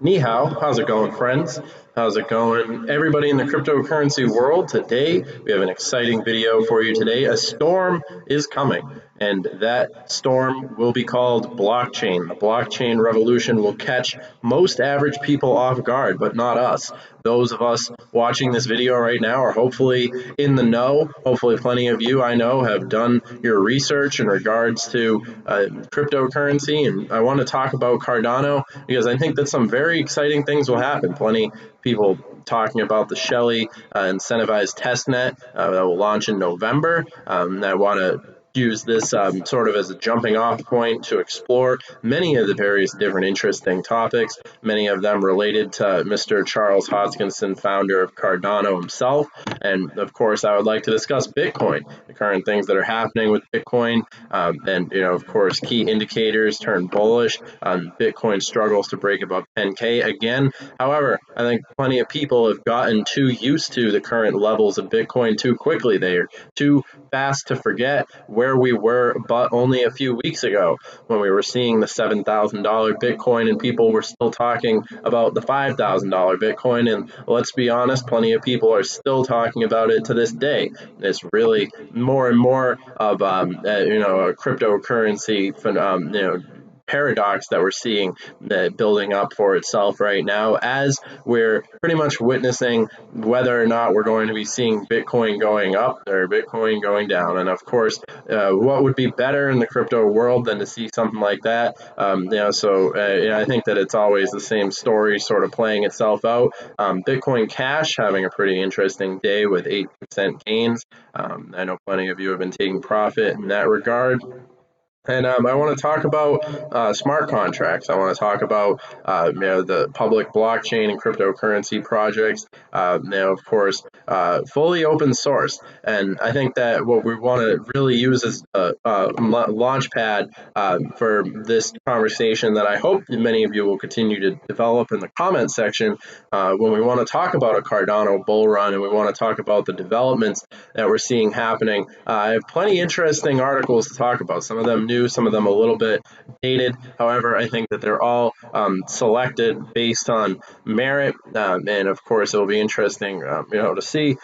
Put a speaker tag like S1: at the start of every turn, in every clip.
S1: Ni hao, how's it going, friends? How's it going, everybody in the cryptocurrency world? Today, we have an exciting video for you today. A storm is coming, and that storm will be called blockchain. The blockchain revolution will catch most average people off guard, but not us. Those of us watching this video right now are hopefully in the know. Hopefully, plenty of you I know have done your research in regards to cryptocurrency, and I want to talk about Cardano because I think that some very exciting things will happen. Plenty people talking about the Shelley incentivized testnet that will launch in November. I want to use this sort of as a jumping off point to explore many of the various different interesting topics, many of them related to Mr. Charles Hoskinson, founder of Cardano himself. And of course, I would like to discuss Bitcoin, the current things that are happening with Bitcoin, and of course, key indicators turn bullish. Bitcoin struggles to break above 10K again. However, I think plenty of people have gotten too used to the current levels of Bitcoin too quickly. They are too fast to forget where we were but only a few weeks ago when we were seeing the $7,000 Bitcoin and people were still talking about the $5,000 Bitcoin. And let's be honest, plenty of people are still talking about it to this day. It's really more and more of a cryptocurrency paradox that we're seeing building up for itself right now, as we're pretty much witnessing whether or not we're going to be seeing Bitcoin going up or Bitcoin going down. And of course, what would be better in the crypto world than to see something like that? I think that it's always the same story sort of playing itself out. Bitcoin Cash having a pretty interesting day with 8% gains. I know plenty of you have been taking profit in that regard. And I want to talk about smart contracts. I want to talk about the public blockchain and cryptocurrency projects. Of course, fully open source. And I think that what we want to really use as a launch pad for this conversation that I hope many of you will continue to develop in the comment section when we want to talk about a Cardano Bullrun and we want to talk about the developments that we're seeing happening. I have plenty interesting articles to talk about. Some of them new, some of them a little bit dated. However, I think that they're all selected based on merit, and of course, it'll be interesting, to see.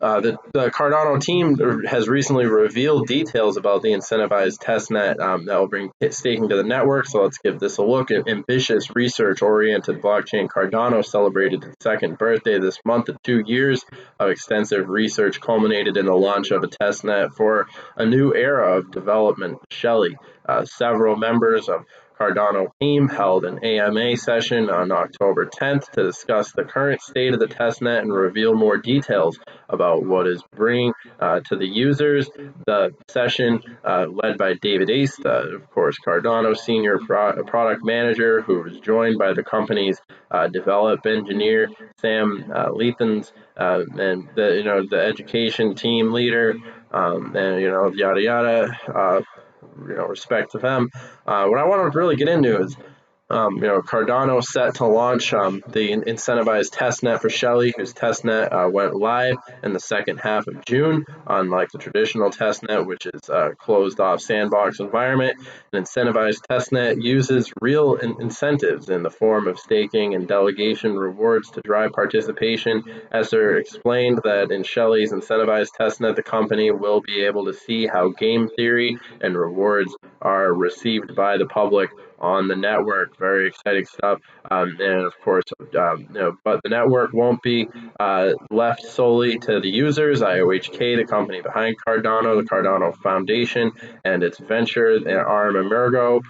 S1: The Cardano team has recently revealed details about the incentivized testnet that will bring staking to the network. So let's give this a look. Ambitious, research-oriented blockchain Cardano celebrated its second birthday this month. 2 years of extensive research culminated in the launch of a testnet for a new era of development. Shelley, several members of Cardano team held an AMA session on October 10th to discuss the current state of the testnet and reveal more details about what is bringing to the users. The session led by David Ace, of course, Cardano senior product manager, who was joined by the company's develop engineer Sam Leathens and the education team leader, and yada yada. Respect to them. What I want to really get into is, Cardano set to launch the incentivized testnet for Shelley, whose testnet went live in the second half of June. Unlike the traditional testnet, which is a closed-off sandbox environment, an incentivized testnet uses real incentives in the form of staking and delegation rewards to drive participation. Esser explained that in Shelley's incentivized testnet, the company will be able to see how game theory and rewards are received by the public on the network. Very exciting stuff. And of course, but the network won't be left solely to the users. IOHK, the company behind Cardano, the Cardano Foundation, and its venture arm Emergo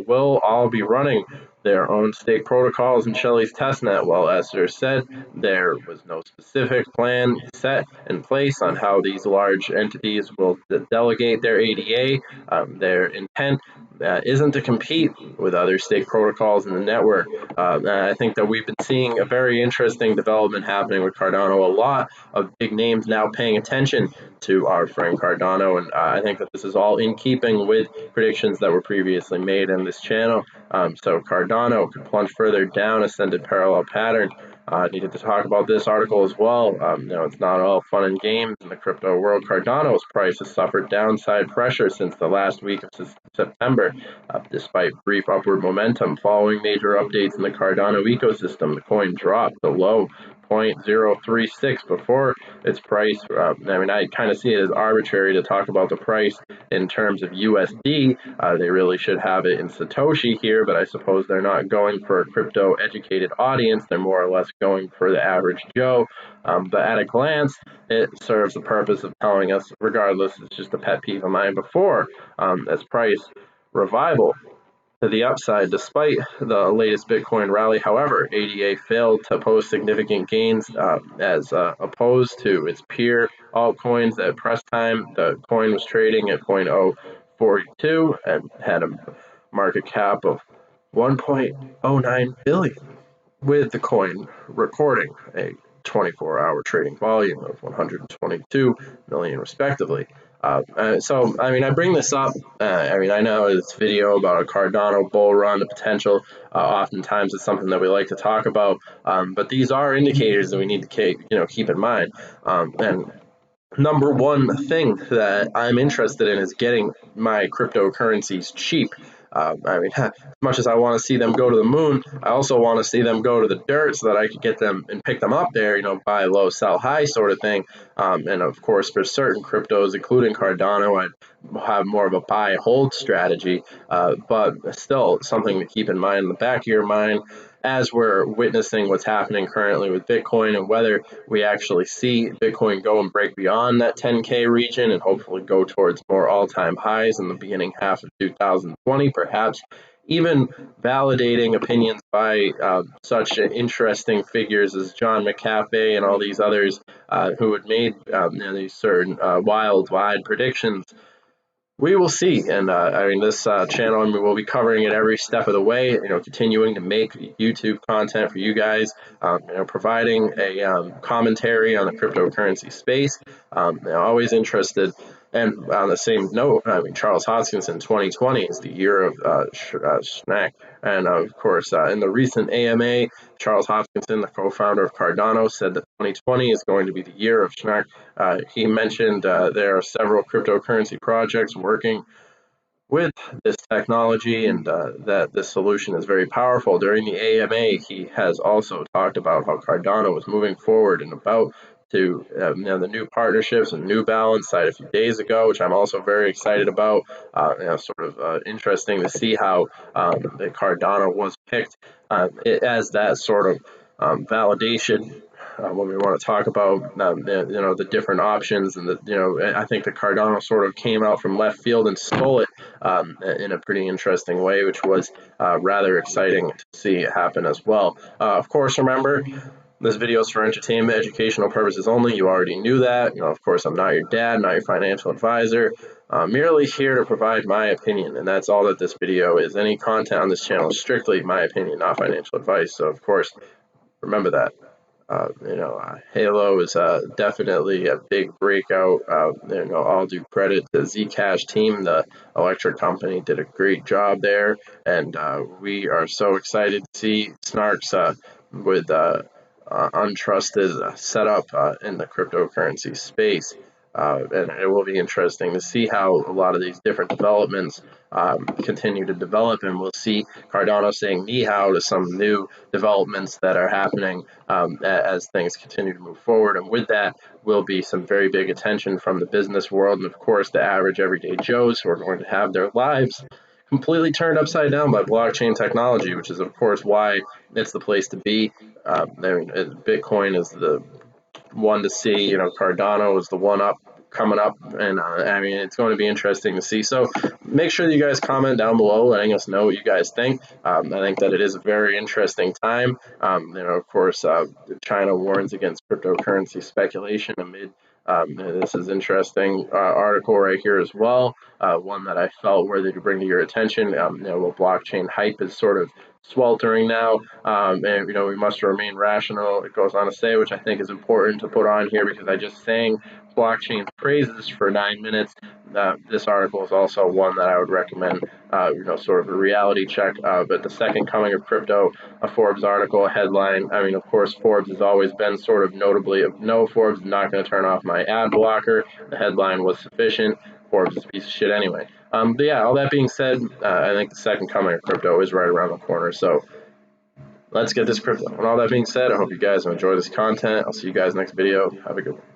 S1: will all be running their own stake protocols in Shelley's testnet. While Esther said there was no specific plan set in place on how these large entities will delegate their ADA, their intent isn't to compete with other stake protocols in the network. I think that we've been seeing a very interesting development happening with Cardano. A lot of big names now paying attention to our friend Cardano, and I think that this is all in keeping with predictions that were previously made in this channel. So Cardano could plunge further down ascended parallel pattern. Needed to talk about this article as well. It's not all fun and games in the crypto world. Cardano's price has suffered downside pressure since the last week of September, despite brief upward momentum. Following major updates in the Cardano ecosystem, the coin dropped to low 0.036 before its price. I kind of see it as arbitrary to talk about the price in terms of USD. They really should have it in Satoshi here, but I suppose they're not going for a crypto educated audience. They're more or less going for the average Joe. But at a glance, it serves the purpose of telling us, regardless, it's just a pet peeve of mine before its price revival to the upside despite the latest Bitcoin rally. However, ADA failed to post significant gains as opposed to its peer altcoins. At press time, the coin was trading at 0.042 and had a market cap of 1.09 billion, with the coin recording a 24-hour trading volume of 122 million respectively. I bring this up. I know it's video about a Cardano bull run, the potential. Oftentimes, it's something that we like to talk about. But these are indicators that we need to keep in mind. And number one thing that I'm interested in is getting my cryptocurrencies cheap. As much as I want to see them go to the moon, I also want to see them go to the dirt so that I can get them and pick them up there, buy low, sell high sort of thing. And of course, for certain cryptos, including Cardano, I'd have more of a buy hold strategy, but still something to keep in mind in the back of your mind as we're witnessing what's happening currently with Bitcoin and whether we actually see Bitcoin go and break beyond that 10K region and hopefully go towards more all-time highs in the beginning half of 2020, perhaps even validating opinions by such interesting figures as John McAfee and all these others who had made these certain wild-eyed predictions. We will see, and this channel, we'll be covering it every step of the way. Continuing to make YouTube content for you guys. Providing a commentary on the cryptocurrency space. Always interested. And on the same note, Charles Hoskinson, 2020 is the year of Schnack, and of course, in the recent AMA, Charles Hoskinson, the co-founder of Cardano, said that 2020 is going to be the year of Schnack. He mentioned there are several cryptocurrency projects working with this technology and that this solution is very powerful. During the AMA, he has also talked about how Cardano is moving forward and about to the new partnerships and New Balance site a few days ago, which I'm also very excited about. Interesting to see how the Cardano was picked as that sort of validation when we want to talk about the different options and I think the Cardano sort of came out from left field and stole it in a pretty interesting way, which was rather exciting to see it happen as well. Of course, remember, this video is for entertainment, educational purposes only. You already knew that. Of course, I'm not your dad, not your financial advisor. I'm merely here to provide my opinion, and that's all that this video is. Any content on this channel is strictly my opinion, not financial advice. So, of course, remember that. Halo is definitely a big breakout. All due credit to Zcash team, the electric company did a great job there, and we are so excited to see Snarks with untrusted setup in the cryptocurrency space. And it will be interesting to see how a lot of these different developments continue to develop, and we'll see Cardano saying ni hao to some new developments that are happening as things continue to move forward. And with that will be some very big attention from the business world and, of course, the average everyday Joes who are going to have their lives completely turned upside down by blockchain technology, which is, of course, why it's the place to be. Bitcoin is the one to see. Cardano is the one up coming up, and it's going to be interesting to see. So make sure that you guys comment down below, letting us know what you guys think. I think that it is a very interesting time. Of course, China warns against cryptocurrency speculation amid this is interesting article right here as well. One that I felt worthy to bring to your attention. Blockchain hype is sort of sweltering now, and we must remain rational. It goes on to say, which I think is important to put on here because I just sang blockchain praises for 9 minutes this article is also one that I would recommend, sort of a reality check. But the second coming of crypto, a Forbes article, a headline. I mean, of course, Forbes has always been sort of notably, no, Forbes is not going to turn off my ad blocker. The headline was sufficient. Forbes is a piece of shit anyway. But yeah, all that being said, I think the second coming of crypto is right around the corner. So let's get this crypto. And all that being said, I hope you guys enjoy this content. I'll see you guys next video. Have a good one.